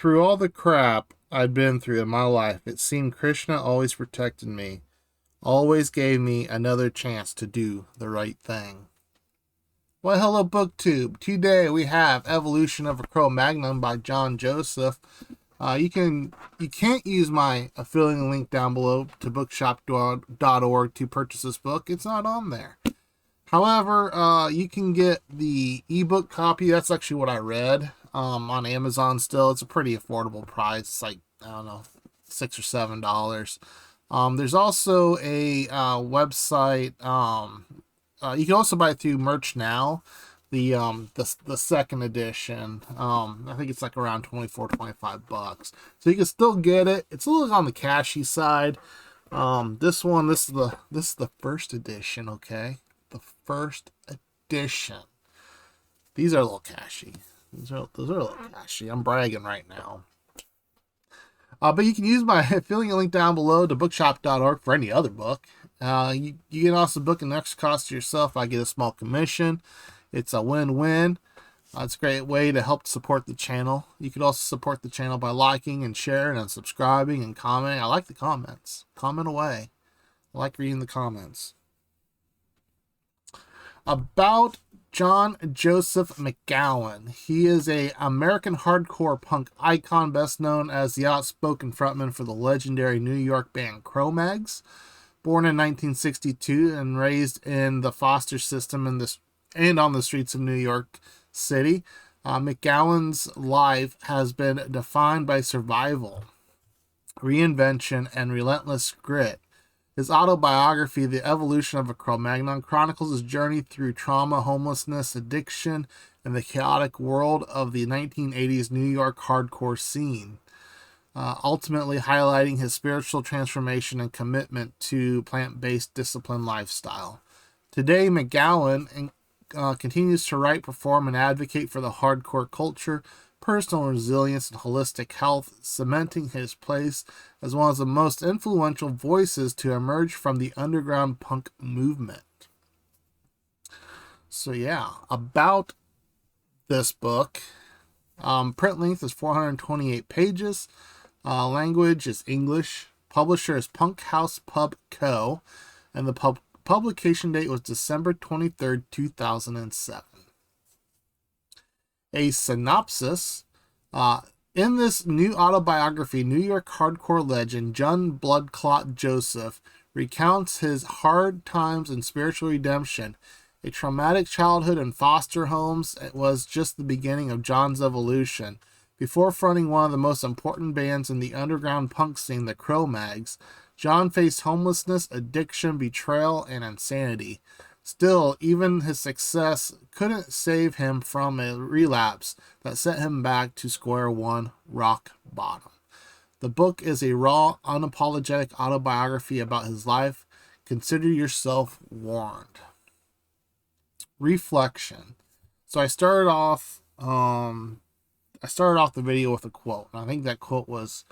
Through all the crap I'd been through in my life, it seemed Krishna always protected me, always gave me another chance to do the right thing. Well, hello, BookTube. Today we have Evolution of a Cro-Magnon by John Joseph. You can't use my affiliate link down below to bookshop.org to purchase this book. It's not on there. However, you can get the ebook copy. That's actually what I read on Amazon still. It's a pretty affordable price. It's like, I don't know, $6 or $7. There's also a website. You can also buy it through Merch Now. The second edition. I think it's like around $24-25. So you can still get it. It's a little on the cashy side. This is the first edition, okay? The first edition. These are a little cashy. Those are a little cashy. I'm bragging right now. But you can use my affiliate link down below to bookshop.org for any other book. You can also book an extra cost to yourself. I get a small commission. It's a win-win. It's a great way to help support the channel. You could also support the channel by liking and sharing and subscribing and commenting. I like the comments. Comment away. I like reading the comments. About John Joseph McGowan. He is an American hardcore punk icon, best known as the outspoken frontman for the legendary New York band Cro-Mags. Born in 1962 and raised in the foster system and on the streets of New York City, McGowan's life has been defined by survival, reinvention, and relentless grit. His autobiography, The Evolution of a Cro-Magnon, chronicles his journey through trauma, homelessness, addiction, and the chaotic world of the 1980s New York hardcore scene, ultimately highlighting his spiritual transformation and commitment to plant-based disciplined lifestyle. Today, McGowan continues to write, perform, and advocate for the hardcore culture, personal resilience, and holistic health, cementing his place as one of the most influential voices to emerge from the underground punk movement. So yeah, about this book. Print length is 428 pages. Language is English. Publisher is Punk House Pub Co. And the publication date was December 23rd, 2007. A synopsis. In this new autobiography, New York hardcore legend John Bloodclot Joseph recounts his hard times and spiritual redemption. A traumatic childhood in foster homes, it was just the beginning of John's evolution. Before fronting one of the most important bands in the underground punk scene, the Cro-Mags, John faced homelessness, addiction, betrayal, and insanity. Still, even his success couldn't save him from a relapse that sent him back to square one, rock bottom. The book is a raw, unapologetic autobiography about his life. Consider yourself warned. Reflection. So I started off the video with a quote, and I think that quote was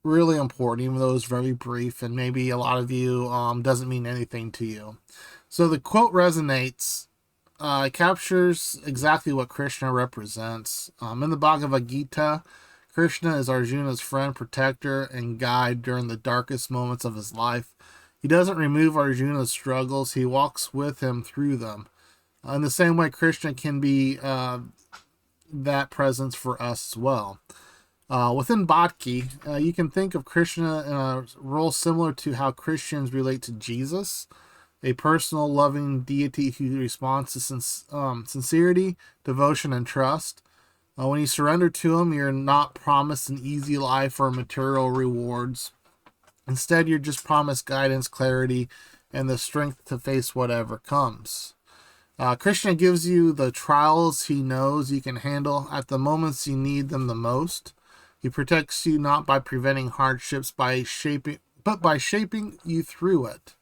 really important, even though it was very brief, and maybe a lot of you doesn't mean anything to you. So the quote resonates. It captures exactly what Krishna represents. In the Bhagavad Gita, Krishna is Arjuna's friend, protector, and guide during the darkest moments of his life. He doesn't remove Arjuna's struggles, he walks with him through them. In the same way, Krishna can be that presence for us as well. Within Bhakti, you can think of Krishna in a role similar to how Christians relate to Jesus, a personal, loving deity who responds to sincerity, devotion, and trust. When you surrender to him, you're not promised an easy life or material rewards. Instead, you're just promised guidance, clarity, and the strength to face whatever comes. Krishna gives you the trials he knows you can handle at the moments you need them the most. He protects you not by preventing hardships, but by shaping you through it.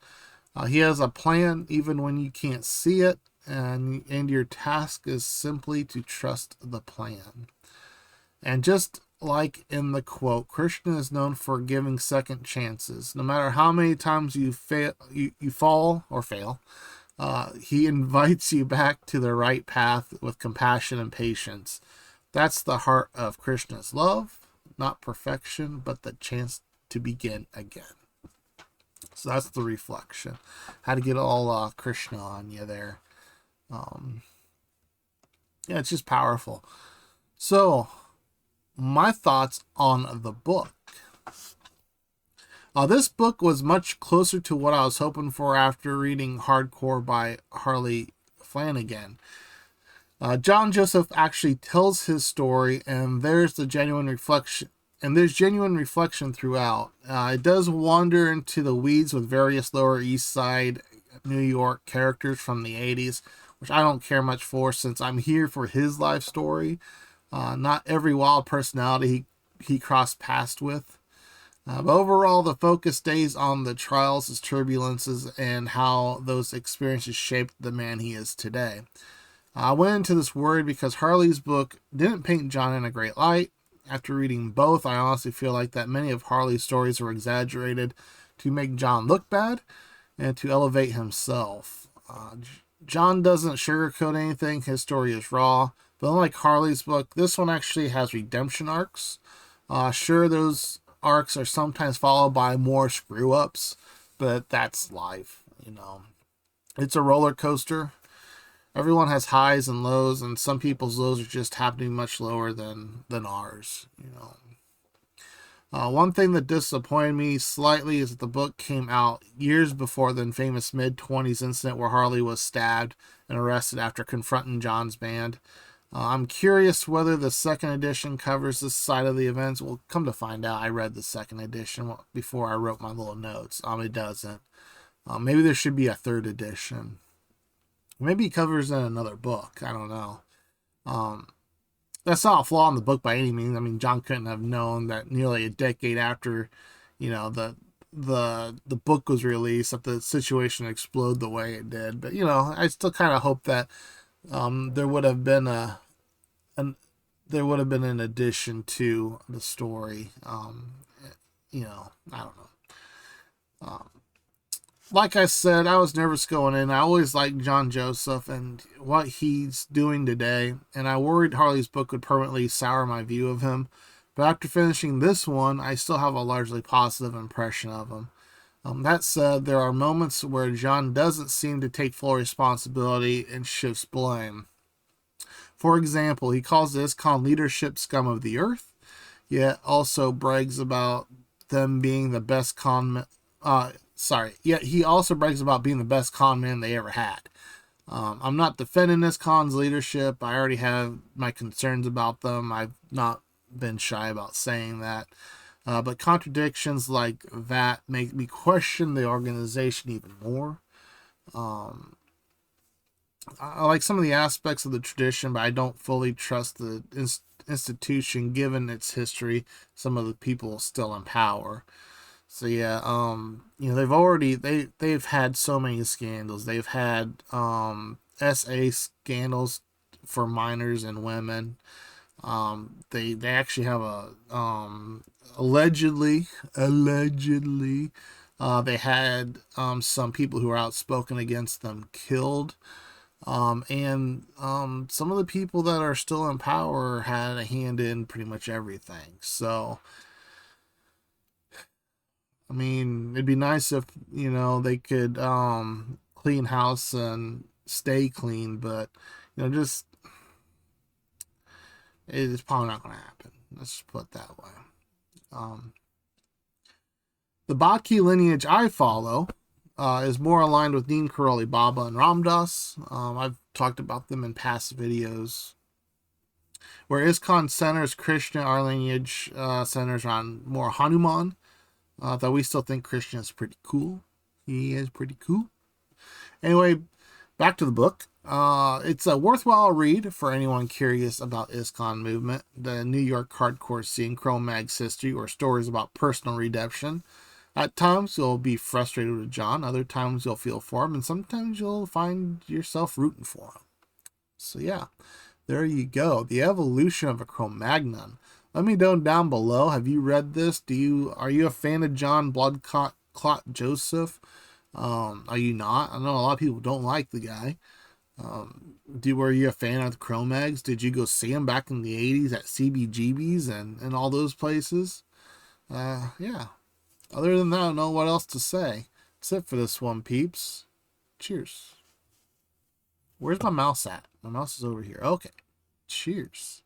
He has a plan even when you can't see it, and your task is simply to trust the plan. And just like in the quote, Krishna is known for giving second chances. No matter how many times you fall or fail, he invites you back to the right path with compassion and patience. That's the heart of Krishna's love, not perfection, but the chance to begin again. So that's the reflection. How to get all Krishna on you there. Yeah, it's just powerful. So, my thoughts on the book. This book was much closer to what I was hoping for after reading Hardcore by Harley Flanagan. John Joseph actually tells his story, and there's genuine reflection throughout. It does wander into the weeds with various Lower East Side New York characters from the 80s, which I don't care much for since I'm here for his life story, not every wild personality he crossed paths with. But overall, the focus stays on the trials, his turbulences, and how those experiences shaped the man he is today. I went into this worried because Harley's book didn't paint John in a great light. After reading both, I honestly feel like that many of Harley's stories were exaggerated to make John look bad and to elevate himself. John doesn't sugarcoat anything. His story is raw. But unlike Harley's book, this one actually has redemption arcs. Sure, those arcs are sometimes followed by more screw-ups, but that's life, you know. It's a roller coaster. Everyone has highs and lows, and some people's lows are just happening much lower than ours, you know. One thing that disappointed me slightly is that the book came out years before the infamous mid-20s incident where Harley was stabbed and arrested after confronting John's band. I'm curious whether the second edition covers this side of the events. Well, come to find out, I read the second edition before I wrote my little notes. It doesn't. Maybe there should be a third edition. Maybe he covers in another book. I don't know. That's not a flaw in the book by any means. I mean, John couldn't have known that nearly a decade after, you know, the book was released, that the situation exploded the way it did. But you know, I still kind of hope that there would have been an addition to the story. You know, I don't know. Like I said, I was nervous going in. I always liked John Joseph and what he's doing today, and I worried Harley's book would permanently sour my view of him. But after finishing this one, I still have a largely positive impression of him. That said, there are moments where John doesn't seem to take full responsibility and shifts blame. For example, he calls the ISKCON leadership scum of the earth, yet also brags about them being the best yet he also brags about being the best con man they ever had. I'm not defending ISKCON's leadership. I already have my concerns about them. I've not been shy about saying that. But contradictions like that make me question the organization even more. I like some of the aspects of the tradition, but I don't fully trust the institution given its history, some of the people still in power. So yeah, you know, they've had so many scandals. They've had SA scandals for minors and women. They actually have allegedly they had some people who were outspoken against them killed. And some of the people that are still in power had a hand in pretty much everything. So I mean, it'd be nice if, you know, they could clean house and stay clean, but you know, just it's probably not going to happen. Let's just put it that way. The Bhakti lineage I follow is more aligned with Neem Karoli Baba and Ramdas. I've talked about them in past videos. Where ISKCON centers Krishna, our lineage centers on more Hanuman. Though we still think Krishna is pretty cool. He is pretty cool. Anyway, back to the book. It's a worthwhile read for anyone curious about ISKCON movement, the New York hardcore scene, Cro-Mags history, or stories about personal redemption. At times you'll be frustrated with John, other times you'll feel for him, and sometimes you'll find yourself rooting for him. So yeah, there you go. The evolution of a Cro-Magnon. Let me know down below. Have you read this? Are you a fan of John Bloodclot Joseph? Are you not? I know a lot of people don't like the guy. Were you a fan of the Cro-Mags? Did you go see them back in the 80s at CBGB's and all those places? Yeah. Other than that, I don't know what else to say. That's it for this one, peeps. Cheers. Where's my mouse at? My mouse is over here. Okay. Cheers.